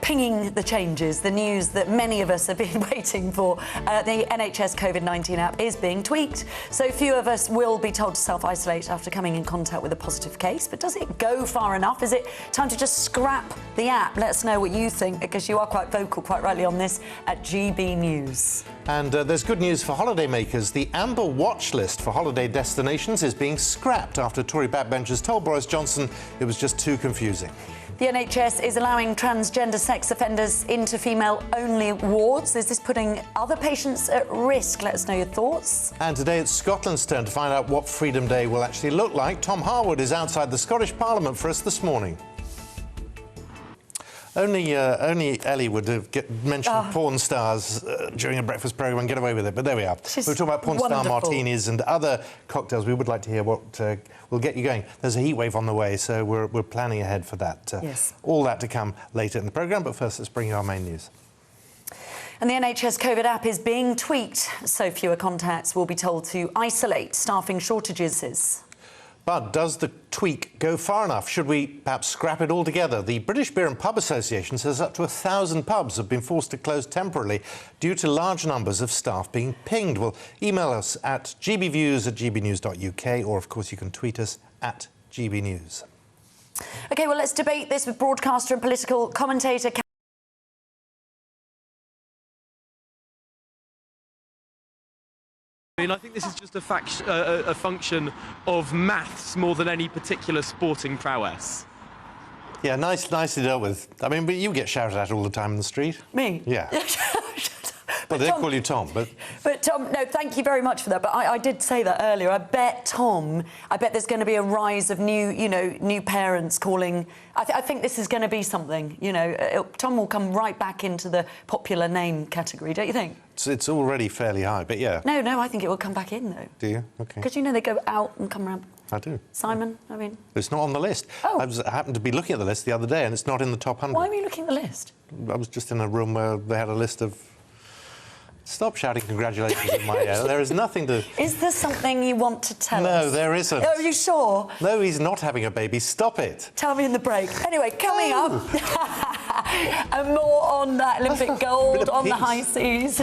Pinging the changes, the news that many of us have been waiting for. The NHS COVID-19 app is being tweaked, so few of us will be told to self-isolate after coming in contact with a positive case. But does it go far enough? Is it time to just scrap the app? Let us know what you think, because you are quite vocal, quite rightly, on this at GB News. And there's good news for holidaymakers. The amber watch list for holiday destinations is being scrapped after Tory backbenchers told Boris Johnson it was just too confusing. The NHS is allowing transgender sex offenders into female-only wards. Is this putting other patients at risk? Let us know your thoughts. And today it's Scotland's turn to find out what Freedom Day will actually look like. Tom Harwood is outside the Scottish Parliament for us this morning. Only Ellie would have mentioned porn stars during a breakfast programme and get away with it, but there we are. We're talking about porn star martinis and other cocktails. We would like to hear what will get you going. There's a heat wave on the way, so we're planning ahead for that. Yes. All that to come later in the programme, but first let's bring you our main news. And the NHS COVID app is being tweaked, so fewer contacts will be told to isolate. Staffing shortages. But does the tweak go far enough? Should we perhaps scrap it altogether? The British Beer and Pub Association says up to 1,000 pubs have been forced to close temporarily due to large numbers of staff being pinged. Well, email us at gbviews@gbnews.uk, or, of course, you can tweet us at gbnews. OK, well, let's debate this with broadcaster and political commentator I think this is just a function of maths more than any particular sporting prowess. Yeah, nicely dealt with. I mean, but you get shouted at all the time in the street. Me? Yeah. Well, they call you Tom, but... But, Tom, no, thank you very much for that. But I did say that earlier. I bet there's going to be a rise of new parents calling... I think this is going to be something, Tom will come right back into the popular name category, don't you think? It's already fairly high, but yeah. No, I think it will come back in, though. Do you? OK. Because, they go out and come round. I do. Simon, I mean... It's not on the list. Oh. I happened to be looking at the list the other day, and it's not in the top 100. Why were you looking at the list? I was just in a room where they had a list of... Stop shouting congratulations in my ear. There is nothing to... Is there something you want to tell us? No, there isn't. Are you sure? No, he's not having a baby. Stop it. Tell me in the break. Anyway, coming up... and more on that Olympic gold on the high seas.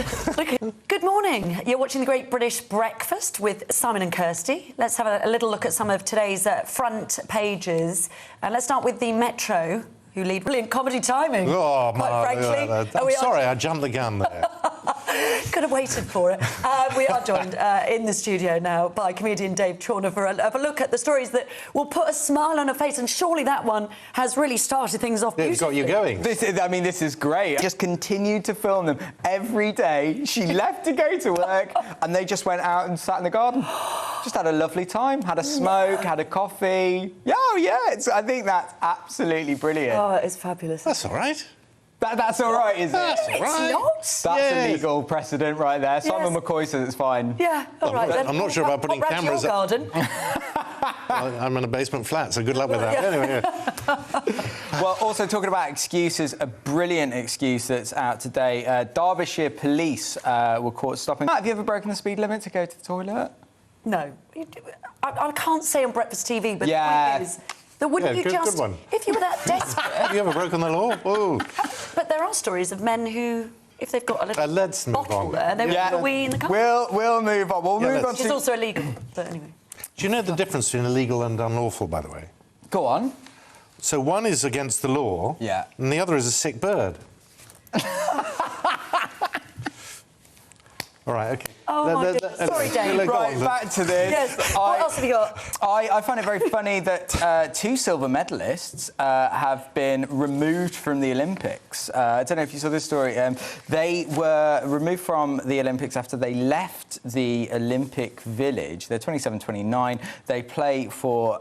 Good morning. You're watching the Great British Breakfast with Simon and Kirsty. Let's have a little look at some of today's front pages. And let's start with the Metro, who lead brilliant comedy timing. Oh, quite frankly. I'm sorry, I jumped the gun there. Could have waited for it. We are joined in the studio now by comedian Dave Chorner for a look at the stories that will put a smile on her face, and surely that one has really started things off beautifully. It's got you going. This is great. Just continued to film them every day. She left to go to work, and they just went out and sat in the garden. Just had a lovely time, had a smoke, had a coffee. I think that's absolutely brilliant. Oh, it's fabulous. That's all right. That's all right, is it? That's all right. It's not. That's a legal precedent right there. Simon McCoy says it's fine. Yeah, all right then. I'm not sure about putting cameras your garden. I'm in a basement flat, so good luck with that. Yeah. Anyway, yeah. Well, also talking about excuses, a brilliant excuse that's out today. Derbyshire police were caught stopping. Have you ever broken the speed limit to go to the toilet? No. I can't say on Breakfast TV, but the point is... Wouldn't you good just, one. if you were that desperate... Have you ever broken the law? Ooh. But there are stories of men who, if they've got a little let's move bottle on. there, they would put a wee in the cup. We'll move on. We'll move on It's to... also illegal, but anyway. Do you know the difference between illegal and unlawful, by the way? Go on. So one is against the law, and the other is a sick bird. All right, OK. Oh, my goodness. Sorry, Dave. Right, back to this. Yes. What else have you got? I find it very funny that 2 silver medalists have been removed from the Olympics. I don't know if you saw this story. They were removed from the Olympics after they left the Olympic Village. They're 27, 29. They play for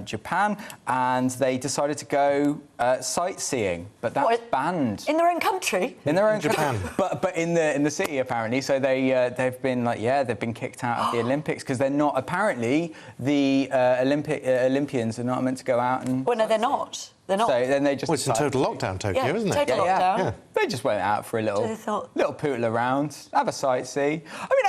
Japan, and they decided to go sightseeing, but that's banned. In their own country? In their own Japan. country. But in the city, apparently. So they've been they've been kicked out of the Olympics because they're not, apparently the Olympians are not meant to go out and... Well, no, they're not. They're not. So then they just... Well, it's in total lockdown, Tokyo, isn't it? Total lockdown. Yeah. They just went out for a little pootle around, have a sightsee. I mean,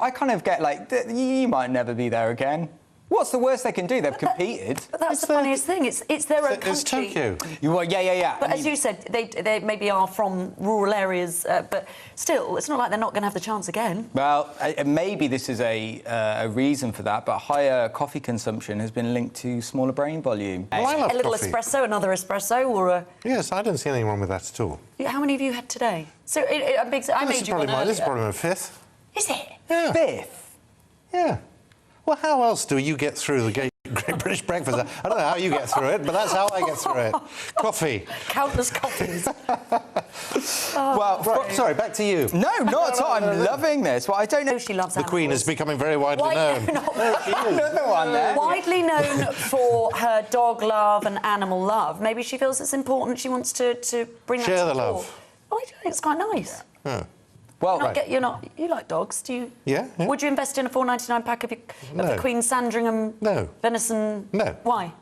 I kind of get, like, you might never be there again. What's the worst they can do? They've competed. But that's the funniest thing. It's their own country. It's Tokyo. Well, yeah. But as you said, they maybe are from rural areas, but still, it's not like they're not going to have the chance again. Well, maybe this is a reason for that, but higher coffee consumption has been linked to smaller brain volume. Well, I love A little coffee. espresso, another espresso, or a... Yes, I don't see anything wrong with that at all. How many have you had today? So I made you one This is earlier. probably my fifth. Is it? Yeah. Fifth. Yeah. Well, how else do you get through the Great British Breakfast? I don't know how you get through it, but that's how I get through it. Coffee. Countless coffees. Well, Right, sorry, back to you. no, not at all. I'm loving this. Well, I don't know. She loves The Queen is becoming very widely known. Another one there. Widely known for her dog love and animal love. Maybe she feels it's important. She wants to bring that Share to the fore. love. Oh, I think it's quite nice. Well, You like dogs, do you? Yeah. Would you invest in a £4.99 pack of the No. Queen Sandringham No. venison? No. Why?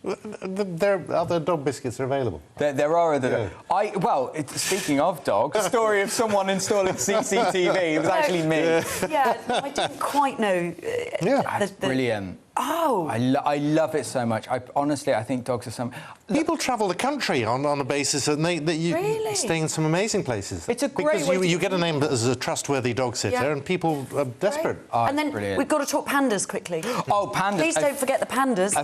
There other dog biscuits are available. there are other. Yeah. Speaking of dogs, the story of someone installing CCTV. It was actually me. Yeah, I didn't quite know. Yeah. Brilliant. Oh. I love it so much. Honestly, I think dogs are some. People travel the country on a basis that you Really? stay in some amazing places. It's a great because way to- you get a name as a trustworthy dog sitter, Yeah. and people are desperate. Oh, And then brilliant. we've got to talk pandas quickly. Oh, pandas. Please don't forget the pandas.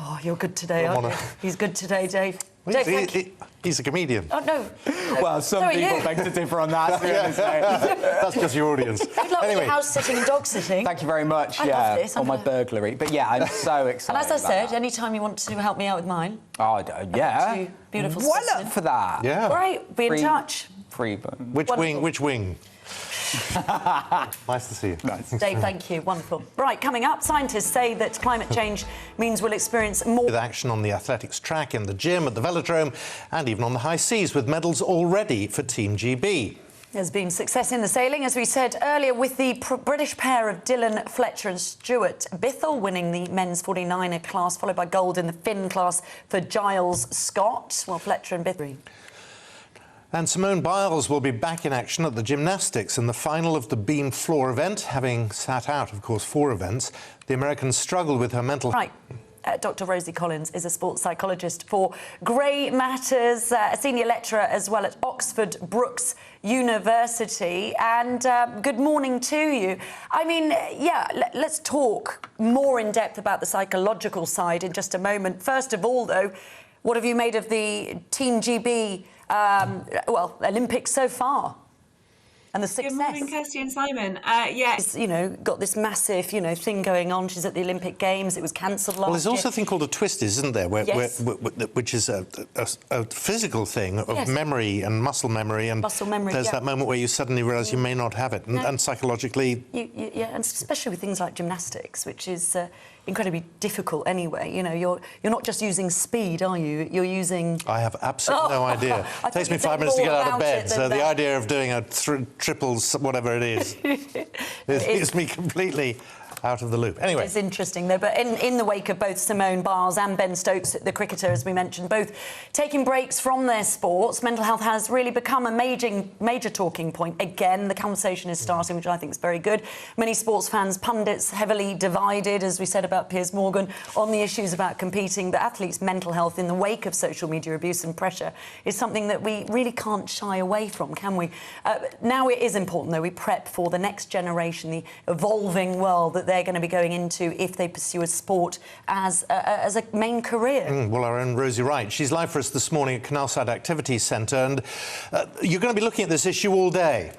Oh, you're good today, aren't you? He's good today, Dave. Dave, thank you. He's a comedian. Oh, no. Well, some So are people you. beg to differ on that. That's just your audience. Good luck with Anyway, your house sitting and dog sitting. Thank you very much. I love this. on my I'm burglary. But yeah, I'm so excited. And as I about said, that. any time you want to help me out with mine, Yeah. two beautiful Well sisters. up for that. yeah. great, be in Free- touch. Free. Which Wonderful. wing? Which wing? Nice to see you. Nice. Dave, thank you. Wonderful. Right, coming up, scientists say that climate change means we'll experience more... With action on the athletics track, in the gym, at the velodrome, and even on the high seas, with medals already for Team GB. There's been success in the sailing, as we said earlier, with the British pair of Dylan Fletcher and Stuart Bithell winning the men's 49er class, followed by gold in the Finn class for Giles Scott. Well, Fletcher and Bithell... And Simone Biles will be back in action at the gymnastics in the final of the beam floor event. Having sat out, of course, 4 events, the American struggled with her mental... Right. Dr Rosie Collins is a sports psychologist for Grey Matters, a senior lecturer as well at Oxford Brookes University. And good morning to you. I mean, let's talk more in depth about the psychological side in just a moment. First of all, though, what have you made of the Team GB, Olympics so far? And the success. Good morning, Kirsty and Simon. She's, got this massive, thing going on. She's at the Olympic Games. It was cancelled last year. Well, there's also a thing called a twist, isn't there? Yes. Which is a physical thing of Yes. memory and muscle memory. And Muscle memory, there's yeah. that moment where you suddenly realise you may not have it. And psychologically... Yeah, and especially with things like gymnastics, which is incredibly difficult anyway. You're not just using speed, are you? You're using... I have absolutely no idea. I It takes thought me you'd 5 know minutes to more get out of about bed, it so than the that. idea of doing a triples, whatever it is, is me completely out of the loop. Anyway. It's interesting, though, but in the wake of both Simone Biles and Ben Stokes, the cricketer, as we mentioned, both taking breaks from their sports, mental health has really become a major talking point. Again, the conversation is starting, which I think is very good. Many sports fans, pundits, heavily divided, as we said about Piers Morgan, on the issues about competing. But athletes' mental health in the wake of social media abuse and pressure is something that we really can't shy away from, can we? Now it is important, though, we prep for the next generation, the evolving world that they're going to be going into if they pursue a sport as a main career. Well, our own Rosie Wright. She's live for us this morning at Canalside Activities Centre, and you're going to be looking at this issue all day.